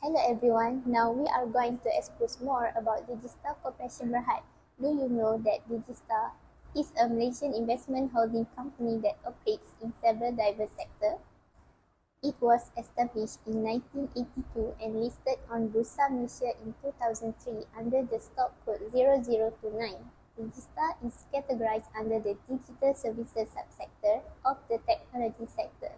Hello everyone, now we are going to expose more about Digistar Corporation Berhad. Do you know that Digistar is a Malaysian investment holding company that operates in several diverse sectors? It was established in 1982 and listed on Bursa Malaysia in 2003 under the stock code 0029. Digistar is categorized under the digital services subsector of the technology sector.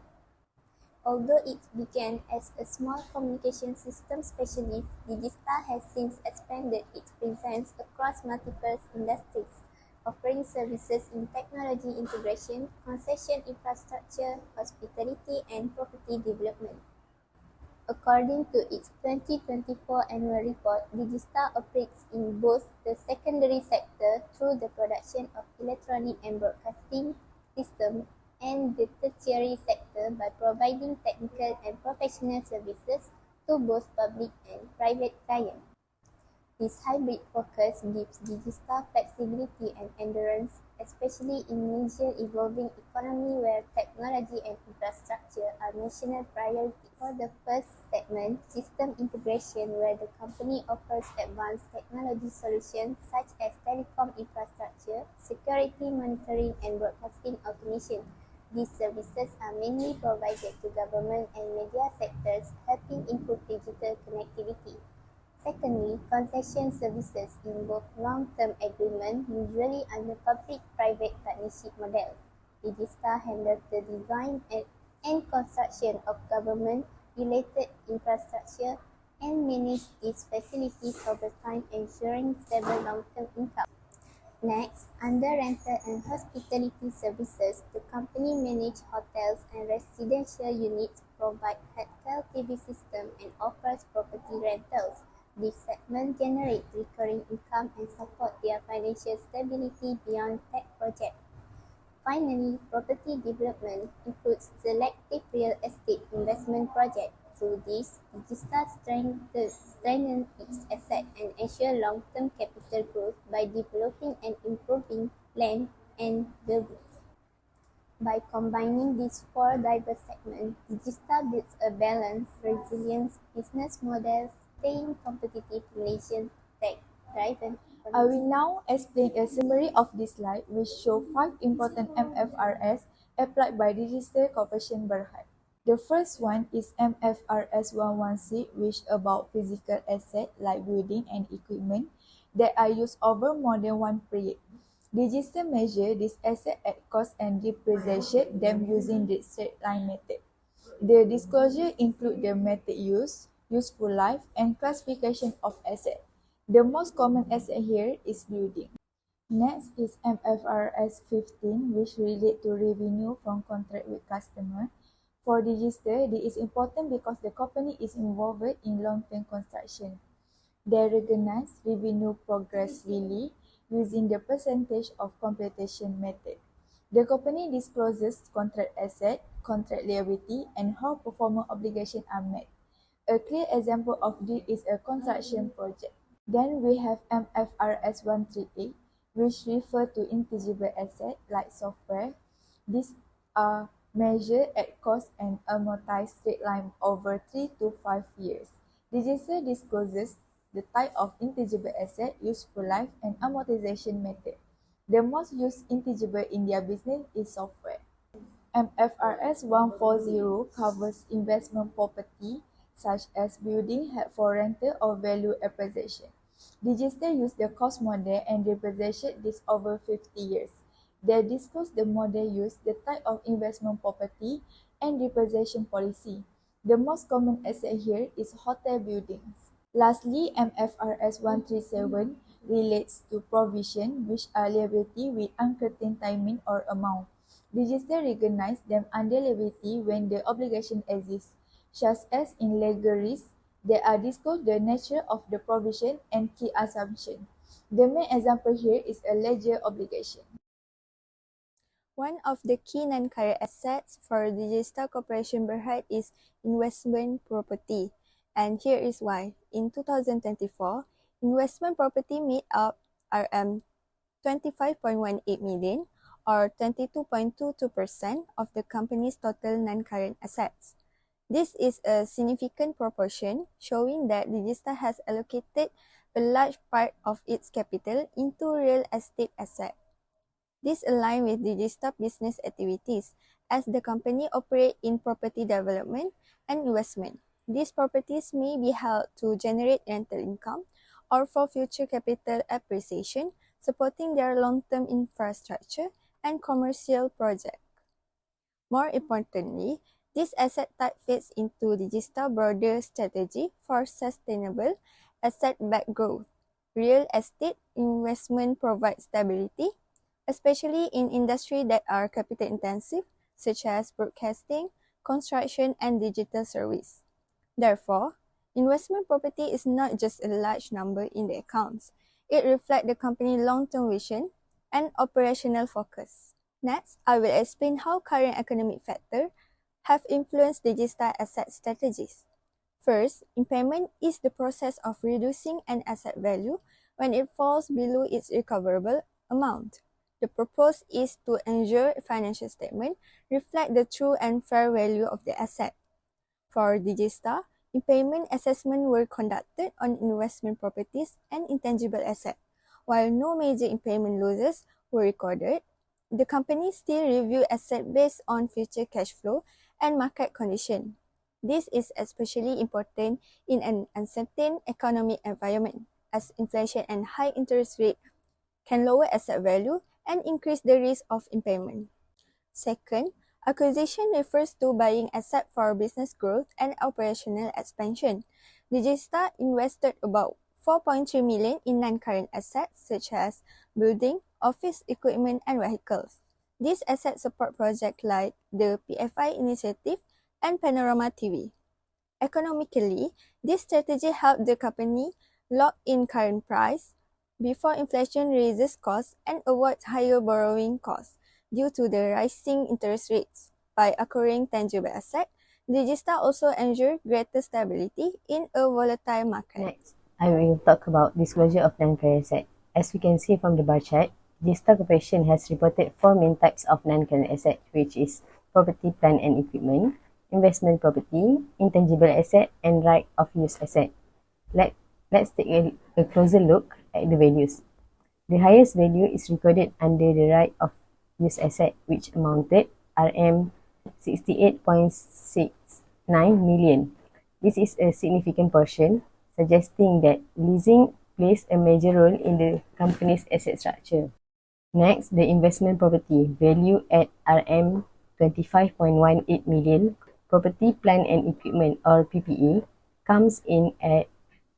Although it began as a small communication system specialist, Digistar has since expanded its presence across multiple industries, offering services in technology integration, concession infrastructure, hospitality, and property development. According to its 2024 annual report, Digistar operates in both the secondary sector through the production of electronic and broadcasting systems and the tertiary sector by providing technical and professional services to both public and private clients. This hybrid focus gives Digistar flexibility and endurance, especially in Malaysia's evolving economy where technology and infrastructure are national priorities. For the first segment, system integration, where the company offers advanced technology solutions such as telecom infrastructure, security monitoring, and broadcasting automation. These services are mainly provided to government and media sectors, helping improve digital connectivity. Secondly, concession services involve long-term agreement, usually under public-private partnership models. Digistar handles the design and construction of government-related infrastructure and manage these facilities over time, ensuring stable long-term income. Next, under rental and hospitality services, the company manages hotels and residential units, provides hotel TV system, and offers property rentals. This segment generates recurring income and support their financial stability beyond tech projects. Finally, property development includes selective real estate investment projects. Through this, Digistar strengthens its assets and ensures long-term capital growth by developing and improving land and buildings. By combining these four diverse segments, Digistar builds a balanced, resilient business model, staying competitive Malaysian tech-driven. I will now explain a summary of this slide which show 5 important MFRS applied by Digistar Corporation Berhad. The first one is MFRS 11C, which about physical assets like building and equipment that are used over more than one period. Digistar measure this asset at cost and depreciate them using the straight line method. The disclosure include the method use, useful life, and classification of asset. The most common asset here is building. Next is MFRS 15, which relate to revenue from contract with customer. For Digistar, this is important because the company is involved in long-term construction. They recognize revenue progressively using the percentage of completion method. The company discloses contract asset, contract liability, and how performance obligations are met. A clear example of this is a construction project. Then we have MFRS 138, which refer to intangible assets like software. These are measured at cost and amortized straight line over 3 to 5 years. Digistar discloses the type of intangible asset, useful life, and amortization method. The most used intangible in their business is software. MFRS 140 covers investment property such as building held for rental or value appreciation. Digistar used the cost model and depreciate this over 50 years. They disclose the model used, the type of investment property, and depreciation policy. The most common asset here is hotel buildings. Lastly, MFRS 137 relates to provision, which are liability with uncertain timing or amount. Digistar recognizes them under liability when the obligation exists, such as in legal risk. They are disclosed the nature of the provision and key assumption. The main example here is a ledger obligation. One of the key non-current assets for Digistar Corporation Berhad is investment property. And here is why. In 2024, investment property made up RM 25.18 million or 22.22% of the company's total non-current assets. This is a significant proportion, showing that Digistar has allocated a large part of its capital into real estate assets. This aligns with Digistar business activities, as the company operates in property development and investment. These properties may be held to generate rental income or for future capital appreciation, supporting their long-term infrastructure and commercial projects. More importantly, this asset type fits into Digistar's broader strategy for sustainable asset-backed growth. Real estate investment provides stability, especially in industries that are capital-intensive, such as broadcasting, construction, and digital service. Therefore, investment property is not just a large number in the accounts. It reflects the company's long-term vision and operational focus. Next, I will explain how current economic factors have influenced Digistar asset strategies. First, impairment is the process of reducing an asset value when it falls below its recoverable amount. The purpose is to ensure financial statements reflect the true and fair value of the asset. For Digistar, impairment assessments were conducted on investment properties and intangible assets. While no major impairment losses were recorded, the company still reviewed assets based on future cash flow and market conditions. This is especially important in an uncertain economic environment, as inflation and high interest rates can lower asset value and increase the risk of impairment. Second, acquisition refers to buying assets for business growth and operational expansion. Digistar invested about 4.3 million in non-current assets such as building, office equipment, and vehicles. These assets support projects like the PFI initiative and Panorama TV. Economically, this strategy helped the company lock in current price before inflation raises costs and avoid higher borrowing costs due to the rising interest rates. By acquiring tangible assets, Digistar also ensures greater stability in a volatile market. Next, I will talk about disclosure of non-current assets. As we can see from the bar chart, Digistar Corporation has reported four main types of non-current assets, which is property, plant and equipment, investment property, intangible asset, and right of use asset. Let's take a closer look at the values. The highest value is recorded under the right of use asset, which amounted RM 68.69 million. This is a significant portion, suggesting that leasing plays a major role in the company's asset structure. Next, the investment property, valued at RM 25.18 million. Property, plant and equipment, or PPE, comes in at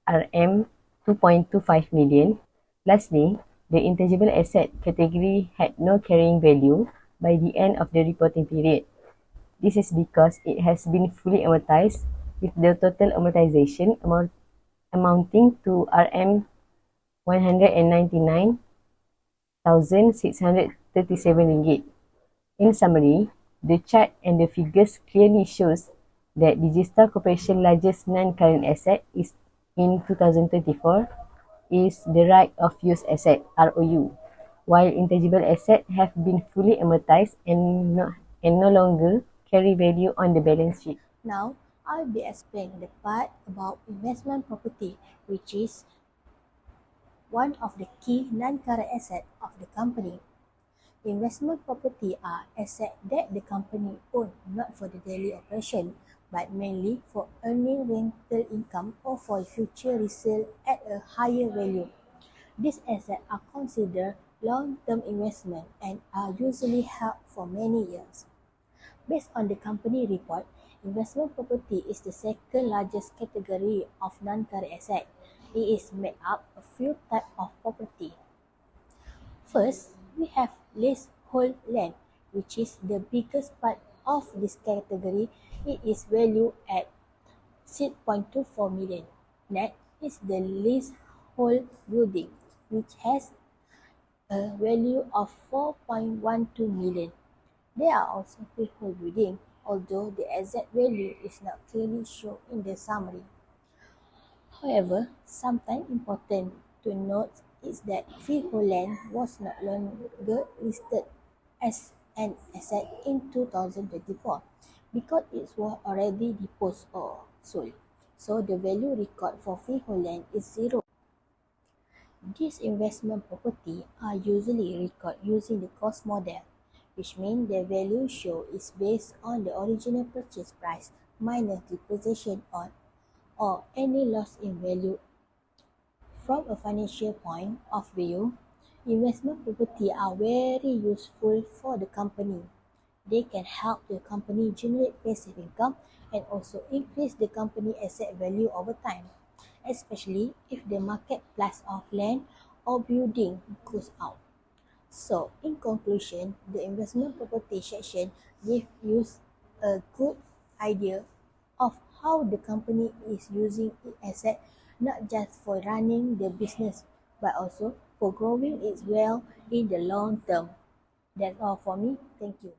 RM 2.25 million. Lastly, the intangible asset category had no carrying value by the end of the reporting period. This is because it has been fully amortized, with the total amortization amounting to RM 199,637 ringgit. In summary, the chart and the figures clearly shows that Digistar Corporation's largest non-current asset is in 2024 is the right of use asset (ROU), while intangible assets have been fully amortized and no longer carry value on the balance sheet. Now, I'll be explaining the part about investment property, which is one of the key non-current assets of the company. Investment property are assets that the company owns not for the daily operation, but mainly for earning rental income or for future resale at a higher value. These assets are considered long-term investment and are usually held for many years. Based on the company report, investment property is the second largest category of non-current asset. It is made up of a few types of property. First, we have leasehold land, which is the biggest part of this category. It is valued at 6.24 million. Next is the leasehold building, which has a value of 4.12 million. There are also freehold buildings, although the exact value is not clearly shown in the summary. However, something important to note is that freehold land was no longer listed as an asset in 2024 because it was already disposed or sold. So the value record for freehold land is zero. These investment property are usually recorded using the cost model, which means the value shown is based on the original purchase price minus depreciation on or any loss in value. From a financial point of view, investment property are very useful for the company. They can help the company generate passive income and also increase the company asset value over time, especially if the market price of land or building goes up. So, in conclusion, the investment property section gives you a good idea of how the company is using its asset not just for running the business but also for growing its wealth in the long term. That's all for me. Thank you.